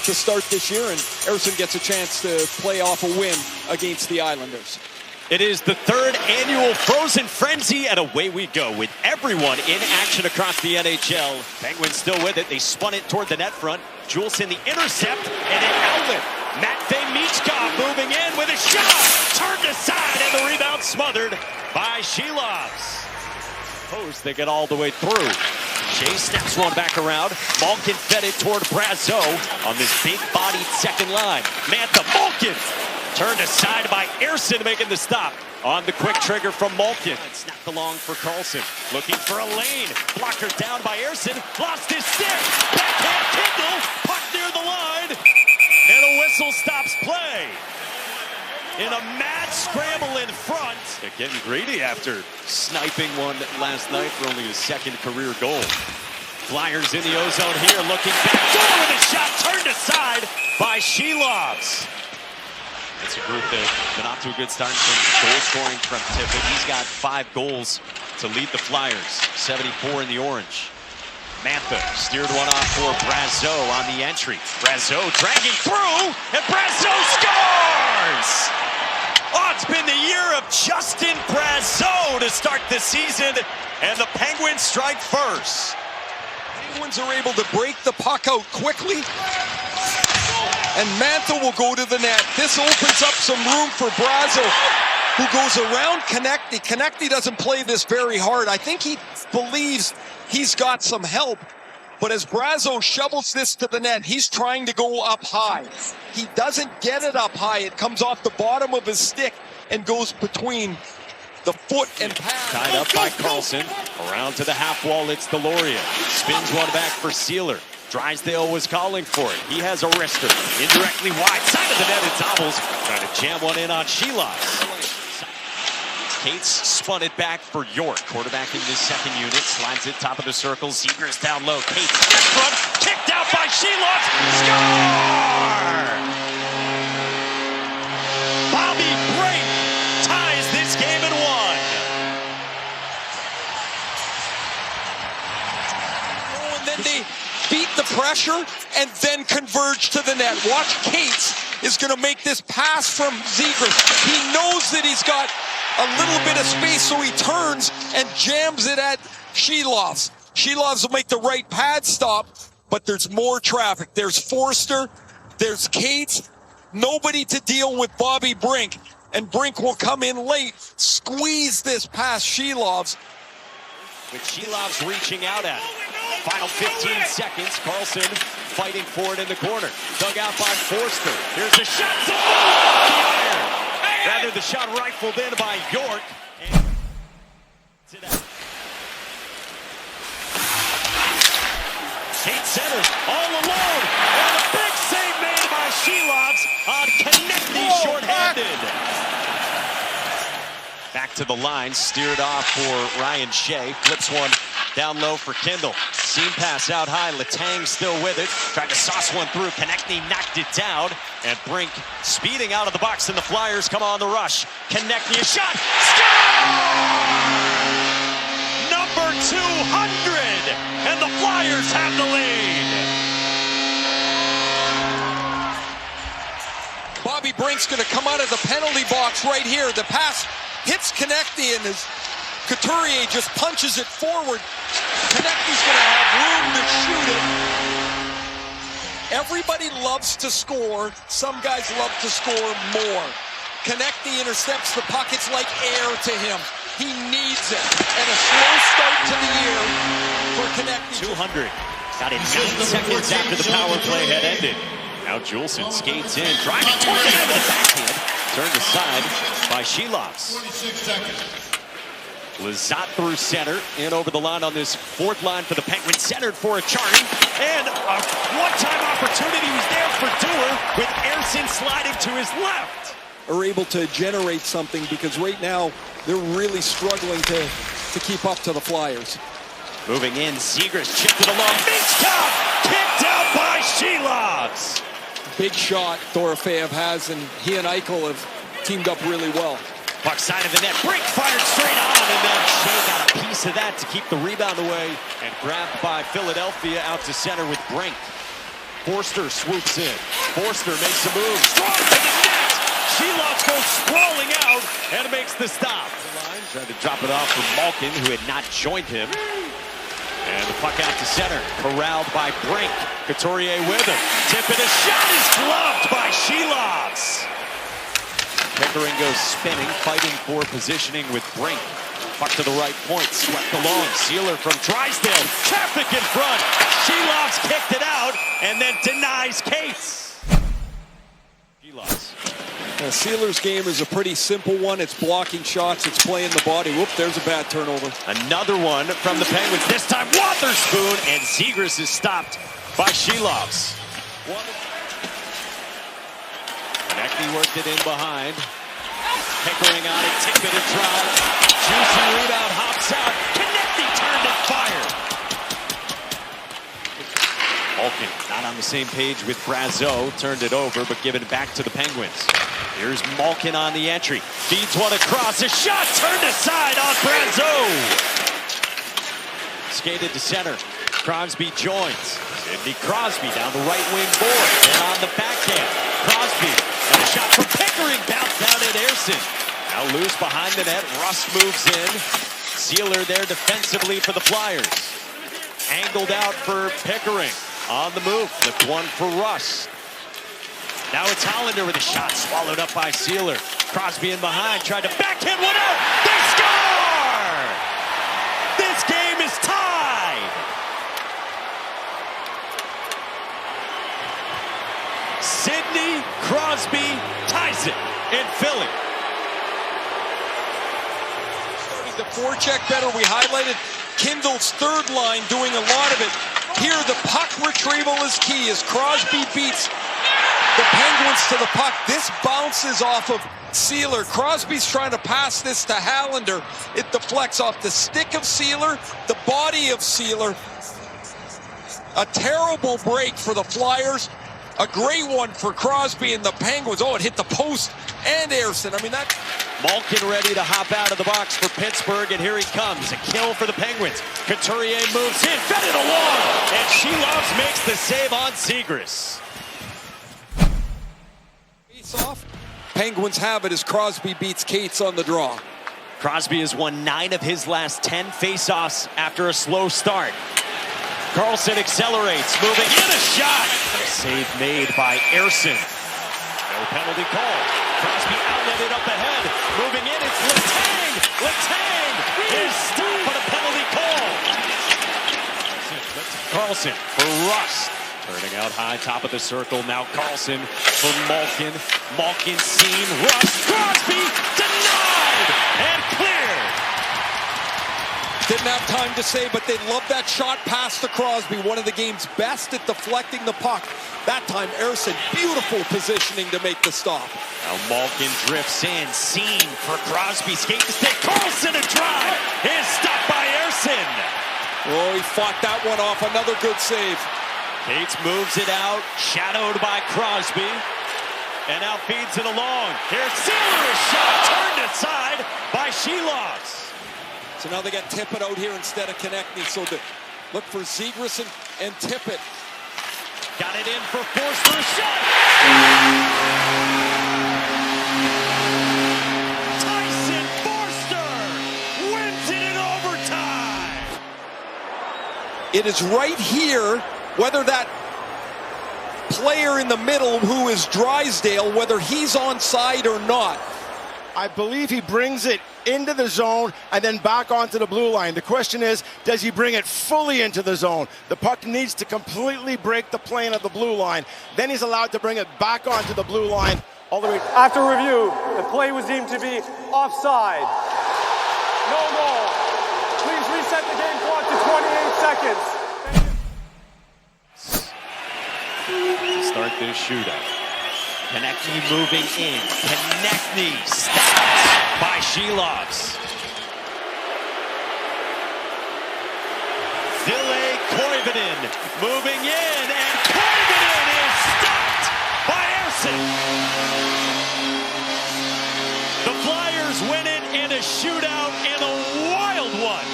to start this year, and Ersson gets a chance to play off a win against the Islanders. It is the third annual Frozen Frenzy, and away we go with everyone in action across the NHL. Penguins still with it. They spun it toward the net front. Juulsen the intercept and an outlet. Matvei Michkov moving in with a shot. Turned aside and the rebound smothered by Shilovs. Post, they get all the way through. Shea snaps one back around. Malkin fed it toward Brazeau on this big-bodied second line. Mantha, Malkin turned aside by Ersson, making the stop on the quick trigger from Malkin. Snapped along for Karlsson, looking for a lane. Blocker down by Ersson, lost his stick. Backhand Kindle, puck near the line, and a whistle stops play. In a mad scramble in front. They're getting greedy after sniping one last night for only his second career goal. Flyers in the ozone here, looking back door with a shot turned aside by Shilovs. It's a group that been off to a good start in terms of goal scoring from Tippett. He's got 5 goals to lead the Flyers, 74 in the orange. Mantha steered one off for Brazeau on the entry. Brazeau dragging through, and Brazeau scores! Oh, it's been the year of Justin Brazeau to start the season, and the Penguins strike first. Penguins are able to break the puck out quickly, and Mantha will go to the net. This opens up some room for Brazeau, who goes around Konecny. Konecny doesn't play this very hard. I think he believes he's got some help, but as Brazeau shovels this to the net, he's trying to go up high. He doesn't get it up high. It comes off the bottom of his stick and goes between the foot and pad. Tied up by Karlsson. Around to the half wall, it's Deloria. Spins one back for Sealer. Drysdale was calling for it. He has a wrister. Indirectly wide side of the net, it's Obels. Trying to jam one in on Shilovs. Cates spun it back for York. Quarterback in this second unit. Slides it top of the circle. Zegras down low. Cates in front. Kicked out by Shilovs. Score! Bobby Brink ties this game at 1. And then they beat the pressure and then converge to the net. Watch, Cates is going to make this pass from Zegras. He knows that he's got a little bit of space, so he turns and jams it at Shilovs. Shilovs will make the right pad stop, but there's more traffic. There's Forster, there's Cates, nobody to deal with Bobby Brink, and Brink will come in late, squeeze this past Shilovs. With Shilovs reaching out at it. Final 15 seconds, Karlsson fighting for it in the corner. Dug out by Forster. Here's a shot. Rather, the shot rifled in by York. Kate center, all alone. And a big save made by Shilovs on Konecny, shorthanded. Back to the line, steered off for Ryan Shea. Flips one down low for Kindle. Seam pass out high. Letang still with it. Tried to sauce one through. Konecny knocked it down. And Brink speeding out of the box, and the Flyers come on the rush. Konecny, a shot. Score! Number 200. And the Flyers have the lead. Bobby Brink's going to come out of the penalty box right here. The pass hits Konecny, and his Couturier just punches it forward. Konecny's going to have room to shoot it. Everybody loves to score. Some guys love to score more. Konecny intercepts the puck. It's like air to him. He needs it. And a slow start to the year for Konecny. 200. Got it 9 seconds after the power play had ended. Now Juulsen skates in, driving toward the end of the backhand. Turned aside by Shilovs. 46 seconds. Lizotte through center, in over the line on this fourth line for the Penguins, centered for a Acciari, and a one-time opportunity was there for Dewar, with Ersson sliding to his left. Are able to generate something, because right now they're really struggling to keep up to the Flyers. Moving in, Zegras chipped it along, Michkov kicked out by Shilovs. Big shot Dorofeyev has, and he and Eichel have teamed up really well. Puck side of the net, Brink fired straight on, and then Shea got a piece of that to keep the rebound away, and grabbed by Philadelphia out to center with Brink. Forster swoops in. Forster makes a move. Strong to the net. Sheloff goes sprawling out and makes the stop. Trying to drop it off from Malkin, who had not joined him. And the puck out to center. Corralled by Brink. Couturier with him. Tip and a shot is gloved by Sheloff. Pickering goes spinning, fighting for positioning with Brink. Puck to the right point, swept along. Sealer from Drysdale. Traffic in front. Sheloff kicked it out and then denies Cates. Sheloff. Sealer's game is a pretty simple one. It's blocking shots. It's playing the body. Whoop, there's a bad turnover. Another one from the Penguins. This time Wotherspoon, and Zegras is stopped by Sheloff. Konechny worked it in behind. Pickering on it, tip it and drive. Juicy rebound, hops out. Konechny turned and fired. Malkin not on the same page with Brazeau. Turned it over, but given it back to the Penguins. Here's Malkin on the entry. Feeds one across. A shot turned aside on Brazeau. Skated to center. Crosby joins. Sidney Crosby down the right wing board. Then on the backhand. Crosby. And a shot from Pickering. Bounced out at Ersson. Now loose behind the net. Rust moves in. Sealer there defensively for the Flyers. Angled out for Pickering. On the move. Flipped one for Rust. Now it's Hollander with a shot swallowed up by Sealer. Crosby in behind. Tried to backhand one out. They score! This game is tied. Sidney Crosby ties it in Philly. The forecheck better. We highlighted Kindle's third line doing a lot of it. Here, the puck retrieval is key as Crosby beats the Penguins to the puck. This bounces off of Sealer. Crosby's trying to pass this to Hallander. It deflects off the stick of Sealer, the body of Sealer. A terrible break for the Flyers. A great one for Crosby and the Penguins. Oh, it hit the post and Ersson. I mean, that... Malkin ready to hop out of the box for Pittsburgh, and here he comes. A kill for the Penguins. Couturier moves in, fed it along, and Sheloff makes the save on Zegras. Face-off. Penguins have it as Crosby beats Cates on the draw. Crosby has won 9 of his last 10 face-offs after a slow start. Carlson accelerates, moving in a shot. A save made by Ersson. No penalty call. Crosby outletted up ahead. Moving in, it's Letang. Letang is stopped on a penalty call. Carlson for Rust. Turning out high, top of the circle. Now Carlson for Malkin. Malkin seen. Rust. Crosby denied and cleared. Didn't have time to say, but they love that shot pass to Crosby. One of the game's best at deflecting the puck. That time, Ersson, beautiful positioning to make the stop. Now Malkin drifts in, seen for Crosby. Skate to stick. Carlson a drive. Is stopped by Ersson. Oh, he fought that one off. Another good save. Cates moves it out, shadowed by Crosby. And now feeds it along. Here's Sealer, a shot turned aside by Sheloff. So now they got Tippett out here instead of Konechny. So look for Zegras and Tippett. Got it in for Forster, a shot! Tyson Forster wins it in overtime! It is right here, whether that player in the middle who is Drysdale, whether he's onside or not. I believe he brings it into the zone and then back onto the blue line. The question is, does he bring it fully into the zone? The puck needs to completely break the plane of the blue line. Then he's allowed to bring it back onto the blue line all the way. After review, the play was deemed to be offside. No goal. Please reset the game clock to 28 seconds. Start this shootout. Konechny moving in. Konechny stopped by Sheloff. Ville Koivunen moving in, and Koivunen is stopped by Ersson. The Flyers win it in a shootout in a wild one.